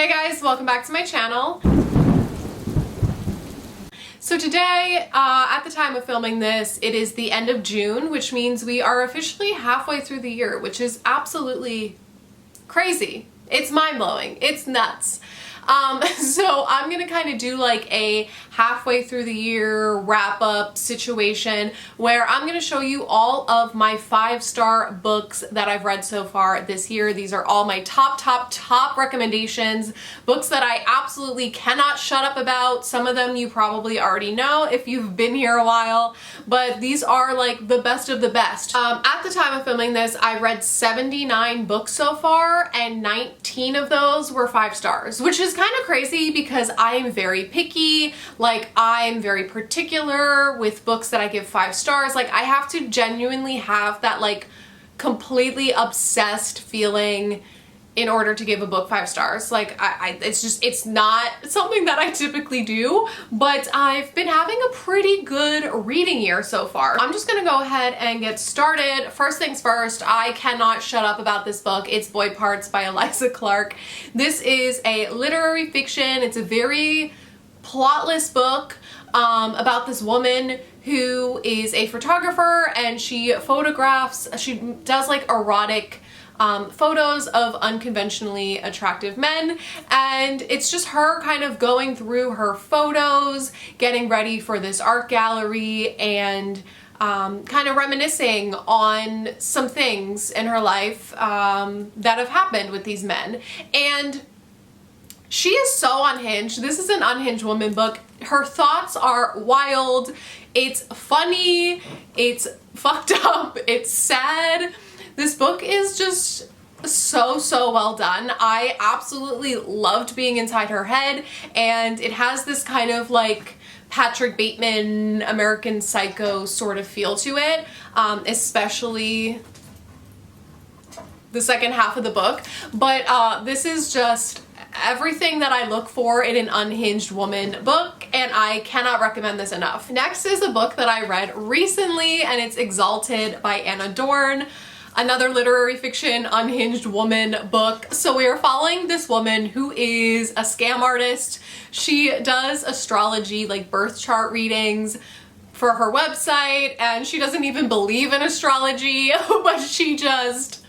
Hey guys, welcome back to my channel. So today, at the time of filming this, it is the end of June, which means we are officially halfway through the year, which is absolutely crazy. It's mind-blowing. It's nuts. So I'm gonna kind of do like a halfway through the year wrap-up situation where I'm gonna show you all of my 5-star books that I've read so far this year. These are all my top recommendations, books that I absolutely cannot shut up about. Some of them you probably already know if you've been here a while, but these are like the best of the best. At the time of filming this, I read 79 books so far, and 19 of those were 5 stars, which is kind of crazy because I am very picky. Like, I'm very particular with books that I give 5 stars. Like, I have to genuinely have that like completely obsessed feeling in order to give a book 5 stars. Like, it's not something that I typically do, but I've been having a pretty good reading year so far. I'm just gonna go ahead and get started. First things first, I cannot shut up about this book. It's Boy Parts by Eliza Clark. This is a literary fiction. It's a very plotless book about this woman who is a photographer, and she does like erotic photos of unconventionally attractive men, and it's just her kind of going through her photos, getting ready for this art gallery, and kind of reminiscing on some things in her life that have happened with these men. And she is so unhinged. This is an unhinged woman book. Her thoughts are wild. It's funny. It's fucked up. It's sad. This book is just so well done. I absolutely loved being inside her head, and it has this kind of like Patrick Bateman, American Psycho sort of feel to it, especially the second half of the book. But this is just everything that I look for in an unhinged woman book, and I cannot recommend this enough. Next is a book that I read recently, and it's Exalted by Anna Dorn. Another literary fiction unhinged woman book. So we are following this woman who is a scam artist. She does astrology, like birth chart readings for her website, and she doesn't even believe in astrology, but she just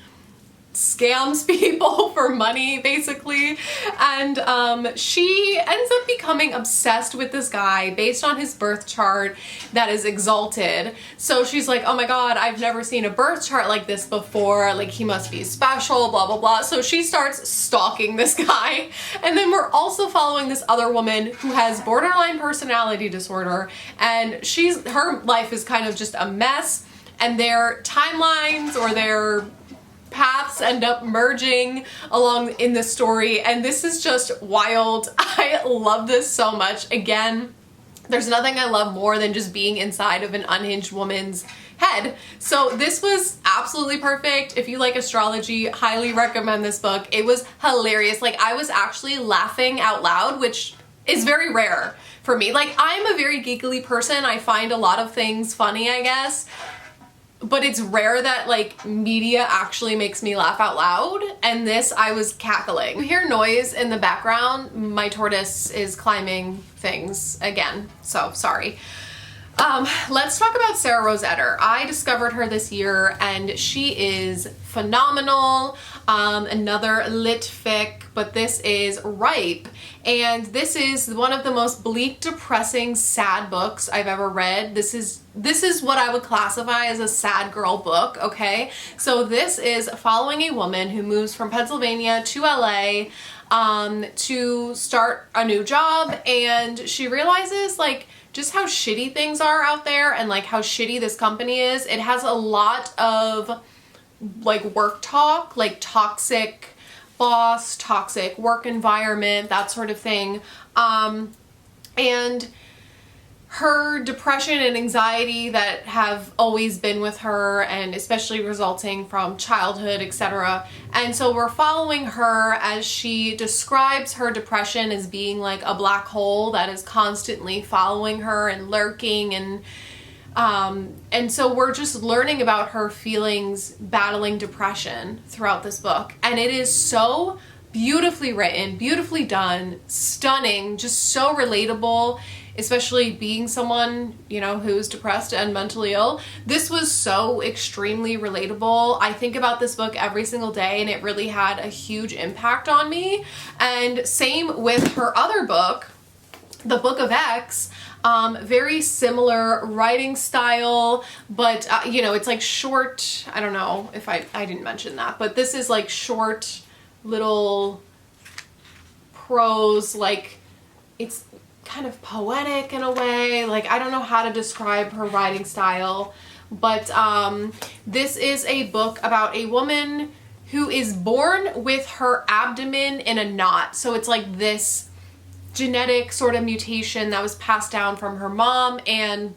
scams people for money basically. And she ends up becoming obsessed with this guy based on his birth chart that is exalted. So she's like, oh my god, I've never seen a birth chart like this before, like he must be special, blah blah blah. So she starts stalking this guy. And then we're also following this other woman who has borderline personality disorder, and her life is kind of just a mess, and their timelines or their paths end up merging along in the story, and this is just wild. I love this so much. Again, there's nothing I love more than just being inside of an unhinged woman's head. So this was absolutely perfect. If you like astrology, highly recommend this book. It was hilarious. Like, I was actually laughing out loud, which is very rare for me. Like, I'm a very giggly person. I find a lot of things funny, I guess. But it's rare that like media actually makes me laugh out loud, and this, I was cackling. You hear noise in the background. My tortoise is climbing things again, so sorry. Let's talk about Sarah Rose Etter. I discovered her this year, and she is phenomenal. Another lit fic, but this is Ripe, and this is one of the most bleak, depressing, sad books I've ever read. This is what I would classify as a sad girl book, okay? So this is following a woman who moves from Pennsylvania to LA to start a new job, and she realizes like just how shitty things are out there, and like how shitty this company is. It has a lot of like work talk, like toxic boss, toxic work environment, that sort of thing. And her depression and anxiety that have always been with her, and especially resulting from childhood, etc. And so we're following her as she describes her depression as being like a black hole that is constantly following her and lurking, and so we're just learning about her feelings battling depression throughout this book. And it is so Beautifully written, beautifully done, stunning, just so relatable, especially being someone, you know, who's depressed and mentally ill. This was so extremely relatable. I think about this book every single day, and it really had a huge impact on me. And same with her other book, The Book of X. Very similar writing style, but you know, it's like short. I don't know if I didn't mention that, but this is like short little prose, like it's kind of poetic in a way. Like, I don't know how to describe her writing style, but this is a book about a woman who is born with her abdomen in a knot. So it's like this genetic sort of mutation that was passed down from her mom, and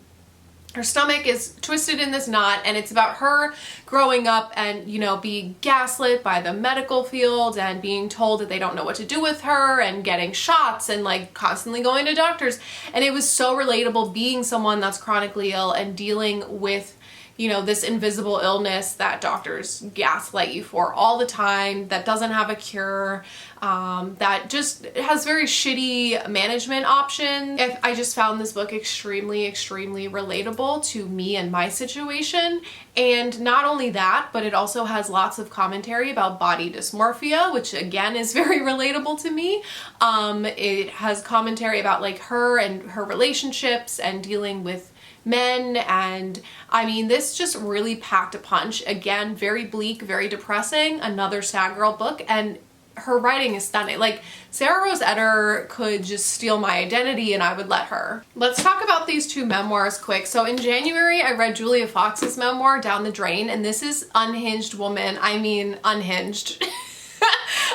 her stomach is twisted in this knot, and it's about her growing up and, you know, being gaslit by the medical field and being told that they don't know what to do with her and getting shots and like constantly going to doctors. And it was so relatable being someone that's chronically ill and dealing with, you know, this invisible illness that doctors gaslight you for all the time, that doesn't have a cure, that just has very shitty management options. I just found this book extremely, extremely relatable to me and my situation. And not only that, but it also has lots of commentary about body dysmorphia, which again is very relatable to me. It has commentary about like her and her relationships and dealing with men, and I mean, this just really packed a punch. Again, very bleak, very depressing, another sad girl book, and her writing is stunning. Like, Sarah Rose Etter could just steal my identity and I would let her. Let's talk about these two memoirs quick. So in January, I read Julia Fox's memoir, Down the Drain, and this is unhinged woman. I mean, unhinged.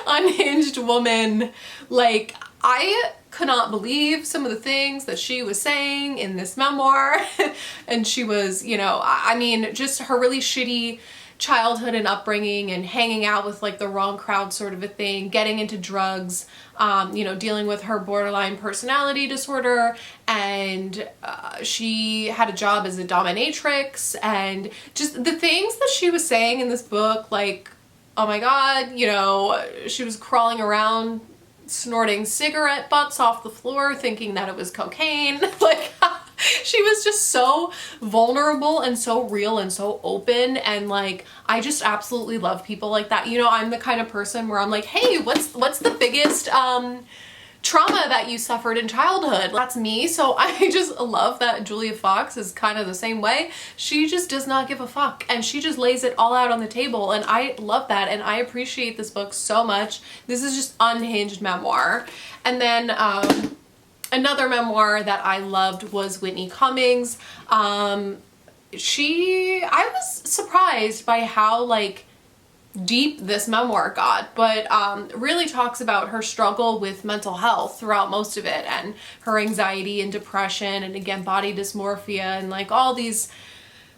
Unhinged woman. Like, I could not believe some of the things that she was saying in this memoir. And she was, you know, I mean, just her really shitty childhood and upbringing and hanging out with like the wrong crowd sort of a thing, getting into drugs, you know, dealing with her borderline personality disorder, and she had a job as a dominatrix, and just the things that she was saying in this book, like, oh my God, you know, she was crawling around snorting cigarette butts off the floor thinking that it was cocaine. Like, she was just so vulnerable and so real and so open, and like, I just absolutely love people like that. You know, I'm the kind of person where I'm like, hey, what's the biggest trauma that you suffered in childhood? That's me. So I just love that Julia Fox is kind of the same way. She just does not give a fuck, and she just lays it all out on the table, and I love that, and I appreciate this book so much. This is just unhinged memoir. And then another memoir that I loved was Whitney Cummings. I was surprised by how like deep this memoir got, but really talks about her struggle with mental health throughout most of it, and her anxiety and depression, and again, body dysmorphia, and like all these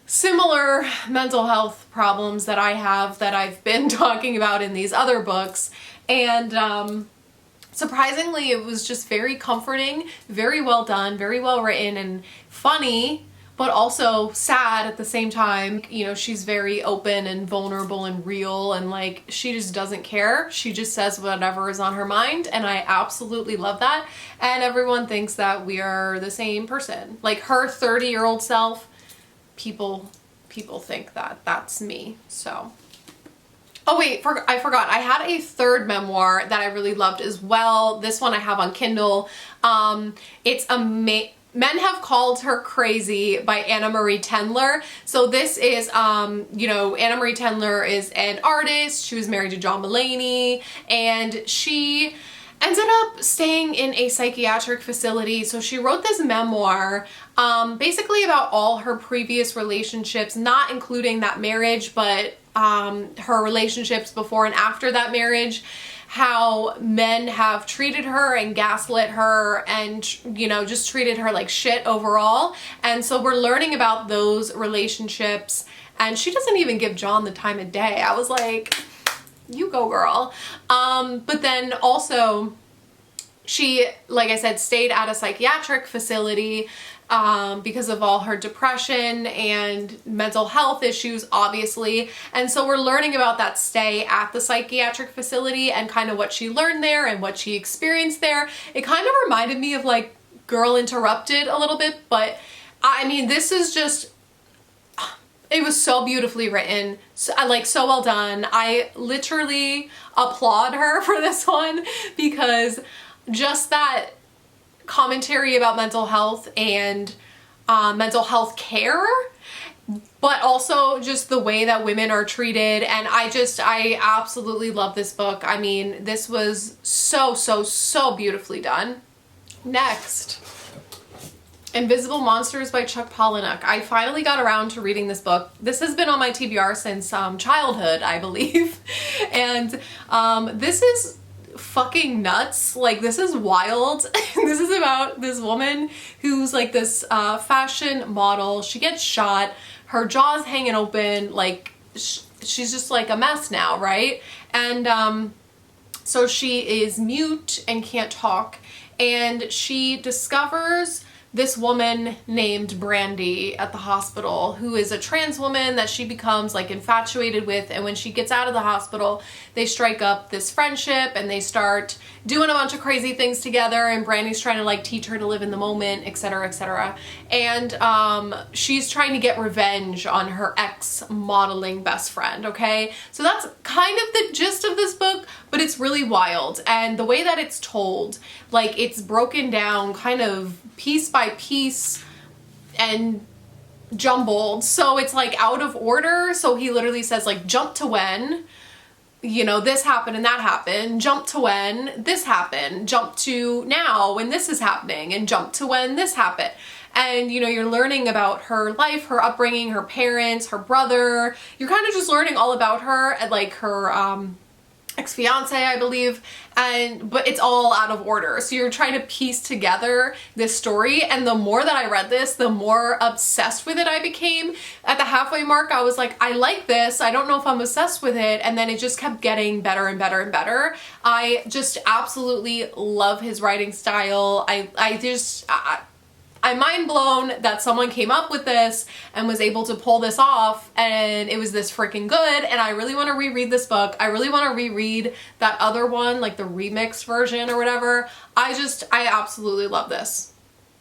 similar mental health problems that I have that I've been talking about in these other books. And surprisingly, it was just very comforting, very well done, very well written, and funny, but also sad at the same time. You know, she's very open and vulnerable and real, and like, she just doesn't care. She just says whatever is on her mind, and I absolutely love that. And everyone thinks that we are the same person. Like, her 30-year-old self, people think that that's me. So, oh wait, I forgot. I had a third memoir that I really loved as well. This one I have on Kindle. It's Men Have Called Her Crazy by Anamarie Tendler. So this is, you know, Anamarie Tendler is an artist. She was married to John Mulaney, and she ended up staying in a psychiatric facility. So she wrote this memoir, basically about all her previous relationships, not including that marriage, but her relationships before and after that marriage, how men have treated her and gaslit her and, you know, just treated her like shit overall. And so we're learning about those relationships, and she doesn't even give John the time of day. I was like, you go, girl. But then also she, like I said, stayed at a psychiatric facility because of all her depression and mental health issues, obviously. And so we're learning about that stay at the psychiatric facility and kind of what she learned there and what she experienced there. It kind of reminded me of like Girl Interrupted a little bit, but I mean, this is just, it was so beautifully written, so well done. I literally applaud her for this one, because just that commentary about mental health and mental health care, but also just the way that women are treated. And I absolutely love this book. I mean, this was so beautifully done. Next, Invisible Monsters by Chuck Palahniuk. I finally got around to reading this book. This has been on my TBR since childhood, I believe. And this is fucking nuts. Like, this is wild. This is about this woman who's like this fashion model. She gets shot, her jaw's hanging open, like she's just like a mess now, right? And so she is mute and can't talk, and she discovers this woman named Brandy at the hospital, who is a trans woman that she becomes like infatuated with. And when she gets out of the hospital, they strike up this friendship and they start doing a bunch of crazy things together, and Brandy's trying to like teach her to live in the moment, etc., etc. And she's trying to get revenge on her ex-modeling best friend, okay? So that's kind of the gist of this book, but it's really wild. And the way that it's told, like, it's broken down kind of piece by piece and jumbled, so it's like out of order. So he literally says like, jump to when, you know, this happened and that happened, jump to when this happened, jump to now when this is happening, and jump to when this happened. And you know, you're learning about her life, her upbringing, her parents, her brother. You're kind of just learning all about her and like her ex-fiance, I believe, but it's all out of order. So you're trying to piece together this story, and the more that I read this, the more obsessed with it I became. At the halfway mark, I was like, I like this, I don't know if I'm obsessed with it, and then it just kept getting better and better and better. I just absolutely love his writing style. I'm mind blown that someone came up with this and was able to pull this off, and it was this freaking good. And I really want to reread this book. I really want to reread that other one, like the remixed version or whatever. I absolutely love this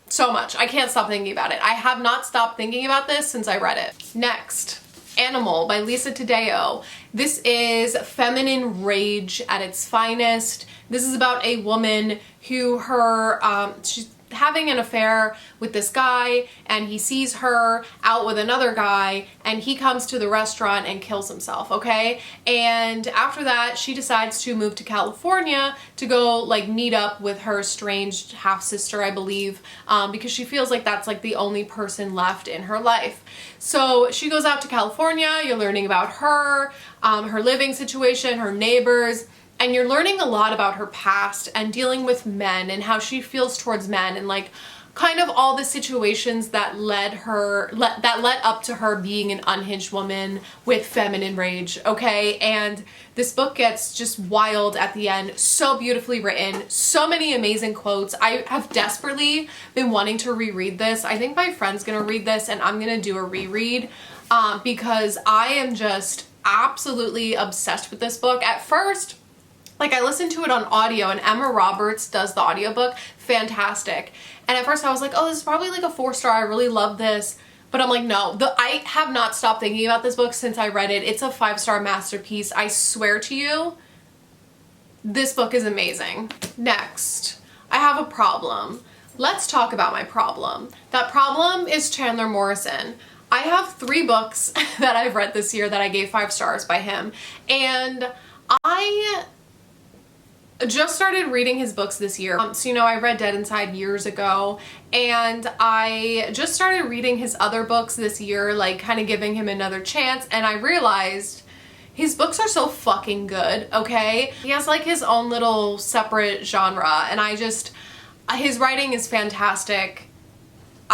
so much. I can't stop thinking about it. I have not stopped thinking about this since I read it. Next, Animal by Lisa Taddeo. This is feminine rage at its finest. This is about a woman who she's having an affair with this guy, and he sees her out with another guy, and he comes to the restaurant and kills himself, okay? And after that, she decides to move to California to go like meet up with her estranged half-sister, I believe, because she feels like that's like the only person left in her life. So she goes out to California. You're learning about her, her living situation, her neighbors, and you're learning a lot about her past and dealing with men and how she feels towards men, and like kind of all the situations that led up to her being an unhinged woman with feminine rage, okay? And this book gets just wild at the end. So beautifully written, so many amazing quotes. I have desperately been wanting to reread this. I think my friend's gonna read this and I'm gonna do a reread because I am just absolutely obsessed with this book. At first, like, I listened to it on audio, and Emma Roberts does the audiobook. Fantastic. And at first I was like, oh, this is probably like a 4-star. I really love this. But I'm like, no, I have not stopped thinking about this book since I read it. It's a 5-star masterpiece. I swear to you, this book is amazing. Next, I have a problem. Let's talk about my problem. That problem is Chandler Morrison. I have 3 books that I've read this year that I gave 5 stars by him. And I just started reading his books this year. So, you know, I read Dead Inside years ago, and I just started reading his other books this year, like kind of giving him another chance, and I realized his books are so fucking good, okay? He has like his own little separate genre, and his writing is fantastic.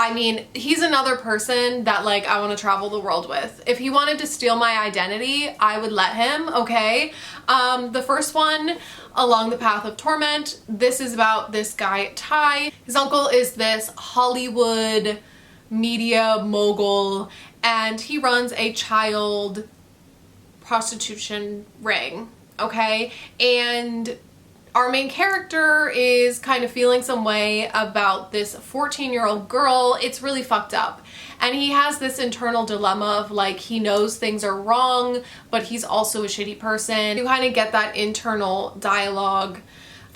I mean, he's another person that like I want to travel the world with. If he wanted to steal my identity, I would let him, okay? The first one, Along the Path of Torment, this is about this guy, Ty. His uncle is this Hollywood media mogul, and he runs a child prostitution ring, okay? And our main character is kind of feeling some way about this 14-year-old girl. It's really fucked up. And he has this internal dilemma of like, he knows things are wrong, but he's also a shitty person. You kind of get that internal dialogue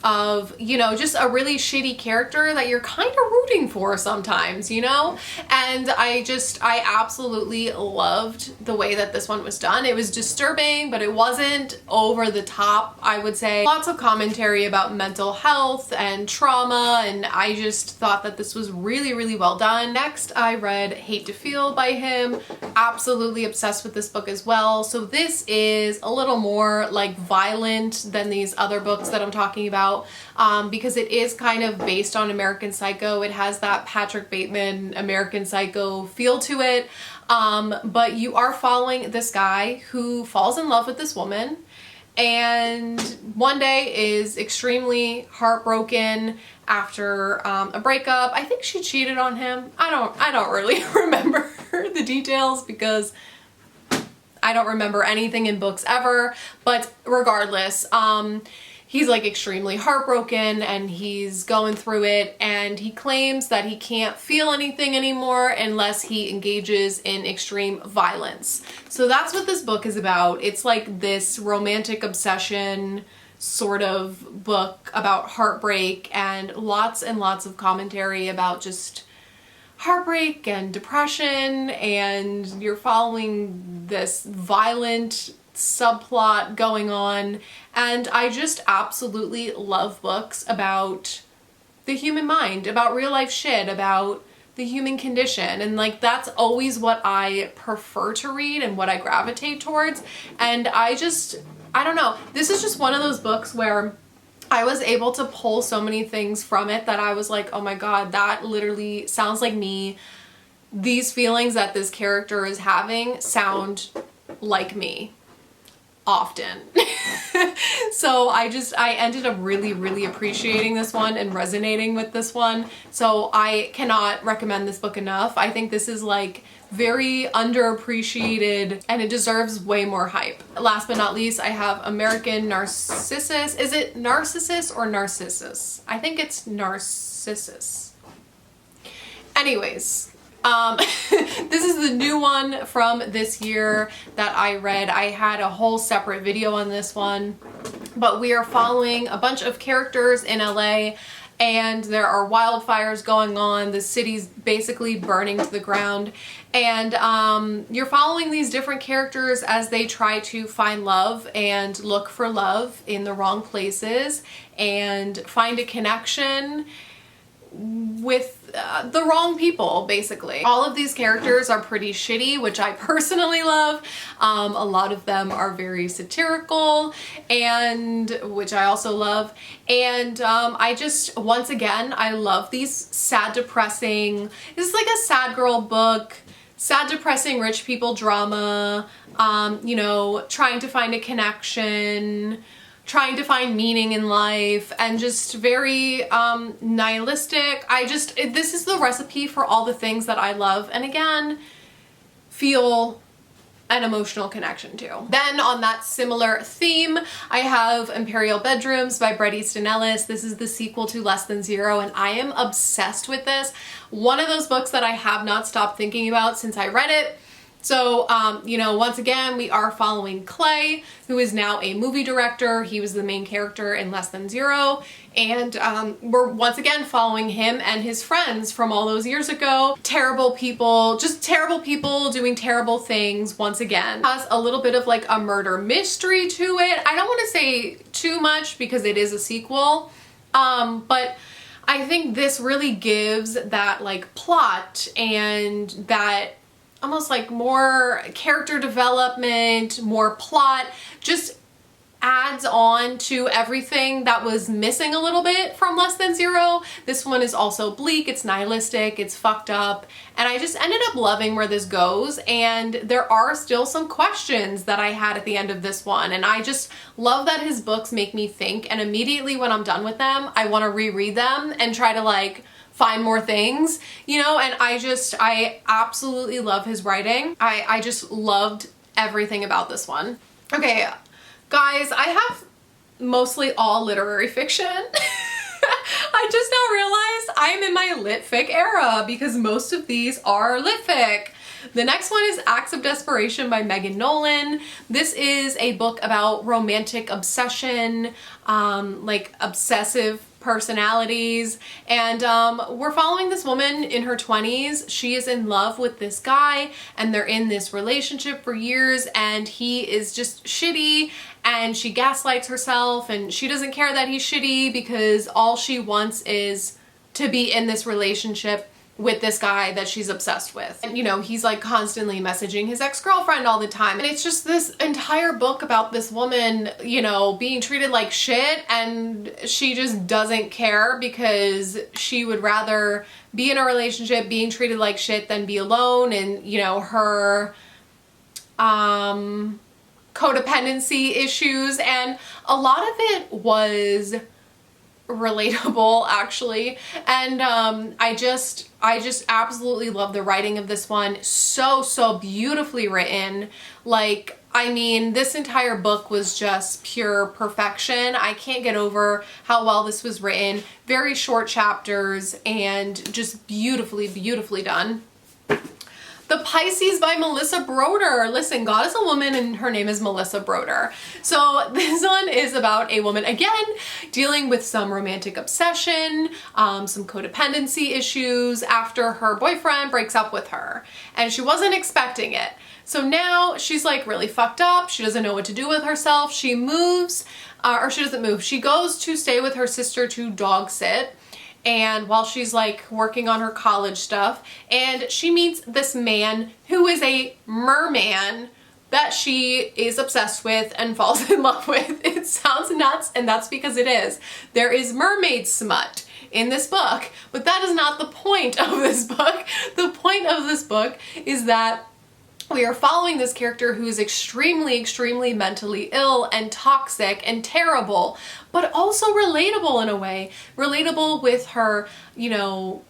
of, you know, just a really shitty character that you're kind of rooting for sometimes, you know? And I absolutely loved the way that this one was done. It was disturbing, but it wasn't over the top, I would say. Lots of commentary about mental health and trauma, and I just thought that this was really, really well done. Next, I read Hate to Feel by him. Absolutely obsessed with this book as well. So this is a little more like violent than these other books that I'm talking about. Because it is kind of based on American Psycho. It has that Patrick Bateman American Psycho feel to it. But you are following this guy who falls in love with this woman and one day is extremely heartbroken after a breakup. I think she cheated on him. I don't really remember the details because I don't remember anything in books ever, but regardless, he's like extremely heartbroken and he's going through it, and he claims that he can't feel anything anymore unless he engages in extreme violence. So that's what this book is about. It's like this romantic obsession sort of book about heartbreak and lots of commentary about just heartbreak and depression, and you're following this violent subplot going on. And I just absolutely love books about the human mind, about real life shit, about the human condition, and like that's always what I prefer to read and what I gravitate towards. And I don't know, this is just one of those books where I was able to pull so many things from it that I was like, oh my god, that literally sounds like me. These feelings that this character is having sound like me often. So I ended up really appreciating this one and resonating with this one. So I cannot recommend this book enough. I think this is like very underappreciated and it deserves way more hype. Last but not least, I have American Narcissus. Is it Narcissus or Narcissus? I think it's Narcissus. Anyways, this is the new one from this year that I read. I had a whole separate video on this one, but we are following a bunch of characters in LA and there are wildfires going on. The city's basically burning to the ground, and you're following these different characters as they try to find love and look for love in the wrong places and find a connection with the wrong people, basically. All of these characters are pretty shitty, which I personally love. A lot of them are very satirical, and which I also love. And I just, once again, I love these sad, depressing, this is like a sad girl book, sad, depressing rich people drama, you know, trying to find a connection, trying to find meaning in life, and just very nihilistic. This is the recipe for all the things that I love, and again, feel an emotional connection to. Then on that similar theme, I have Imperial Bedrooms by Bret Easton Ellis. This is the sequel to Less Than Zero, and I am obsessed with this. One of those books that I have not stopped thinking about since I read it. So, you know, once again, we are following Clay, who is now a movie director. He was the main character in Less Than Zero. And we're once again following him and his friends from all those years ago. Terrible people, just terrible people doing terrible things once again. Has a little bit of like a murder mystery to it. I don't want to say too much because it is a sequel, but I think this really gives that like plot and that almost like more character development, more plot, just adds on to everything that was missing a little bit from Less Than Zero. This one is also bleak, it's nihilistic, it's fucked up, and I just ended up loving where this goes, and there are still some questions that I had at the end of this one, and I just love that his books make me think, and immediately when I'm done with them, I want to reread them and try to like find more things, you know, and I absolutely love his writing. I just loved everything about this one. Okay, guys, I have mostly all literary fiction. I just now realized I'm in my lit fic era because most of these are lit fic. The next one is Acts of Desperation by Megan Nolan. This is a book about romantic obsession, like obsessive personalities, and we're following this woman in her 20s. She is in love with this guy and they're in this relationship for years, and he is just shitty, and she gaslights herself, and she doesn't care that he's shitty because all she wants is to be in this relationship with this guy that she's obsessed with. And you know, he's like constantly messaging his ex-girlfriend all the time, and it's just this entire book about this woman, you know, being treated like shit, and she just doesn't care because she would rather be in a relationship being treated like shit than be alone. And you know, her codependency issues, and a lot of it was relatable actually, and I just absolutely love the writing of this one. So beautifully written. Like, I mean, this entire book was just pure perfection. I can't get over how well this was written. Very short chapters and just beautifully done. The Pisces by Melissa Broder. Listen, God is a woman and her name is Melissa Broder. So this one is about a woman, again, dealing with some romantic obsession, some codependency issues after her boyfriend breaks up with her. And she wasn't expecting it. So now she's like really fucked up. She doesn't know what to do with herself. She moves, or she doesn't move. She goes to stay with her sister to dog sit. And while she's like working on her college stuff, and she meets this man who is a merman that she is obsessed with and falls in love with. It sounds nuts, and that's because it is. There is mermaid smut in this book, but that is not the point of this book. The point of this book is that we are following this character who is extremely mentally ill and toxic and terrible, but also relatable in a way. Relatable with her, you know,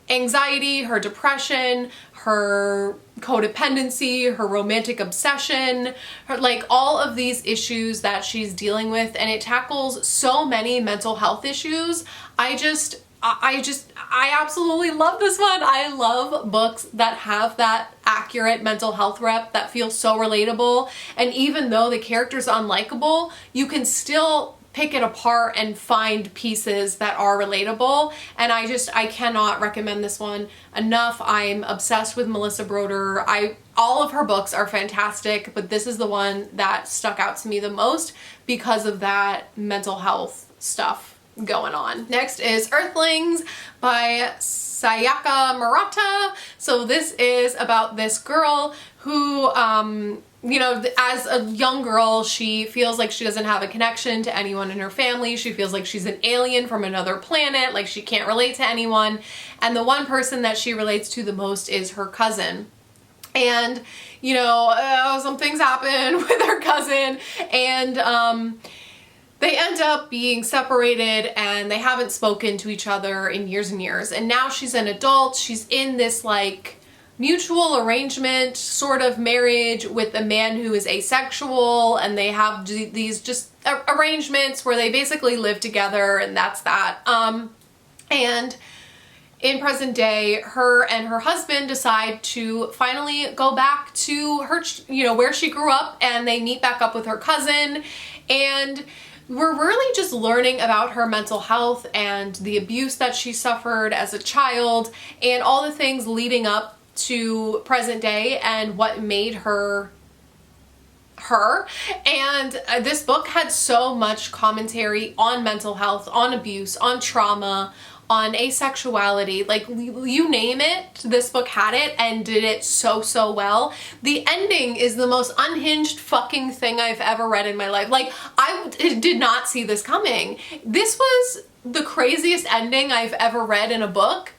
anxiety, her depression, her codependency, her romantic obsession, her, like all of these issues that she's dealing with, and it tackles so many mental health issues. I absolutely love this one. I love books that have that accurate mental health rep that feels so relatable. And even though the character's unlikable, you can still pick it apart and find pieces that are relatable. And I cannot recommend this one enough. I'm obsessed with Melissa Broder. All of her books are fantastic, but this is the one that stuck out to me the most because of that mental health stuff going on. Next is Earthlings by Sayaka Murata. So this is about this girl who, you know, as a young girl, she feels like she doesn't have a connection to anyone in her family. She feels like she's an alien from another planet, like she can't relate to anyone. And the one person that she relates to the most is her cousin. And, you know, some things happen with her cousin, and they end up being separated, and they haven't spoken to each other in years and years. And now she's an adult. She's in this like mutual arrangement sort of marriage with a man who is asexual, and they have these just arrangements where they basically live together, and that's that. And in present day, her and her husband decide to finally go back to her, you know, where she grew up, and they meet back up with her cousin. And we're really just learning about her mental health and the abuse that she suffered as a child and all the things leading up to present day and what made her her. And this book had so much commentary on mental health, on abuse, on trauma, on asexuality, like you name it, this book had it and did it so well. The ending is the most unhinged fucking thing I've ever read in my life. Like, I did not see this coming. This was the craziest ending I've ever read in a book,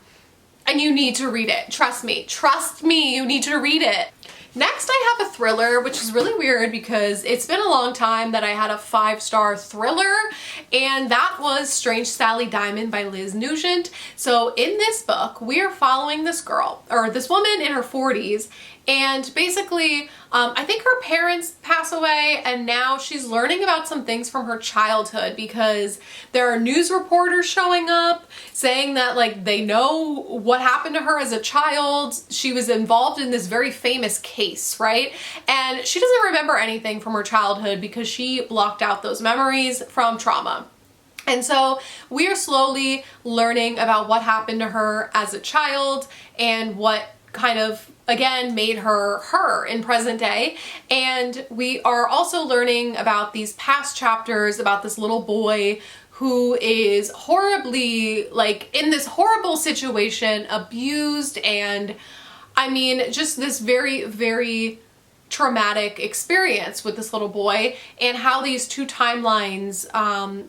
and you need to read it. Trust me, you need to read it. Next, I have a thriller, which is really weird because it's been a long time that I had a 5-star thriller, and that was Strange Sally Diamond by Liz Nugent. So in this book, we are following this girl, or this woman in her 40s, and basically, I think her parents pass away, and now she's learning about some things from her childhood because there are news reporters showing up saying that, like, they know what happened to her as a child. She was involved in this very famous case, right? And she doesn't remember anything from her childhood because she blocked out those memories from trauma. And so we are slowly learning about what happened to her as a child and what kind of, again, made her her in present day. And we are also learning about these past chapters about this little boy who is horribly, like, in this horrible situation, abused, and I mean, just this very traumatic experience with this little boy, and how these two timelines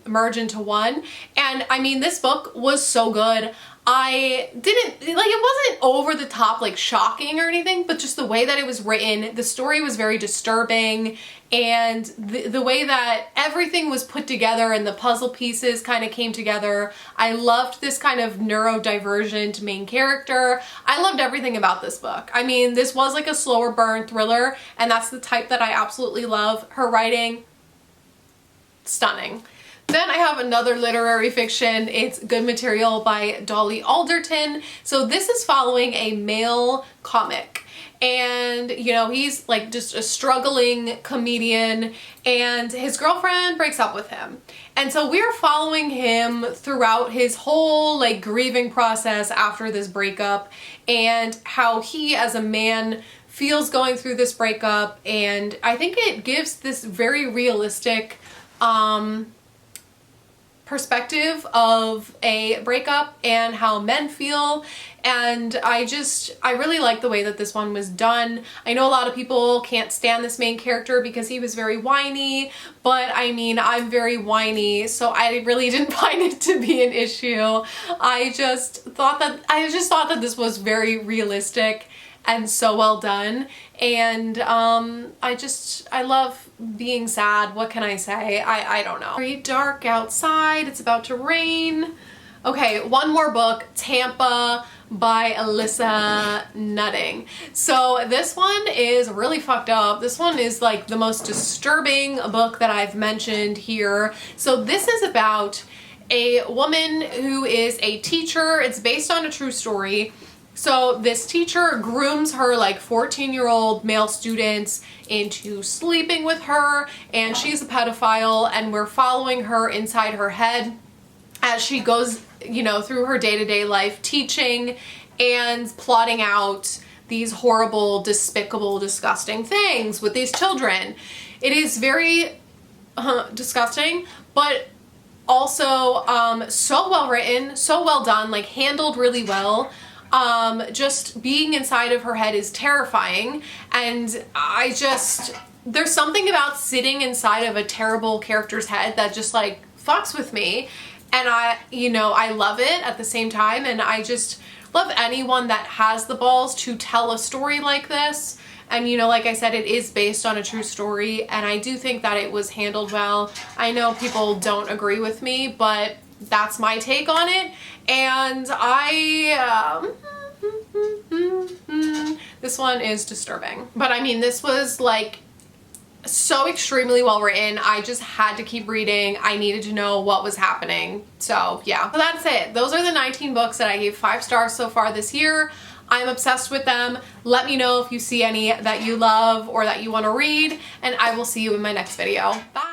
merge into one. And I mean, this book was so good. I didn't, like, it wasn't over the top, like, shocking or anything, but just the way that it was written, the story was very disturbing, and the way that everything was put together and the puzzle pieces kind of came together. I loved this kind of neurodivergent main character. I loved everything about this book. I mean, this was like a slower burn thriller, and that's the type that I absolutely love. Her writing, stunning. Then I have another literary fiction. It's Good Material by Dolly Alderton. So this is following a male comic. And, you know, he's like just a struggling comedian, and his girlfriend breaks up with him. And so we're following him throughout his whole, like, grieving process after this breakup, and how he as a man feels going through this breakup. And I think it gives this very realistic perspective of a breakup and how men feel. And I really like the way that this one was done. I know a lot of people can't stand this main character because he was very whiny, but I mean, I'm very whiny, so I really didn't find it to be an issue. I just thought that this was very realistic and so well done. And I love being sad. What can I say? I don't know. Very dark outside. It's about to rain. Okay, one more book, Tampa by Alyssa Nutting. So this one is really fucked up. This one is like the most disturbing book that I've mentioned here. So this is about a woman who is a teacher. It's based on a true story. So this teacher grooms her like 14-year-old male students into sleeping with her, and she's a pedophile, and we're following her inside her head as she goes, you know, through her day-to-day life teaching and plotting out these horrible, despicable, disgusting things with these children. It is very disgusting, but also so well written, so well done, like handled really well. Just being inside of her head is terrifying, and there's something about sitting inside of a terrible character's head that just like fucks with me, and I love it at the same time, and I just love anyone that has the balls to tell a story like this. And you know, like I said, it is based on a true story, and I do think that it was handled well. I know people don't agree with me, but that's my take on it. And this one is disturbing. But I mean, this was like so extremely well written. I just had to keep reading. I needed to know what was happening. So yeah, so that's it. Those are the 19 books that I gave 5 stars so far this year. I'm obsessed with them. Let me know if you see any that you love or that you want to read, and I will see you in my next video. Bye!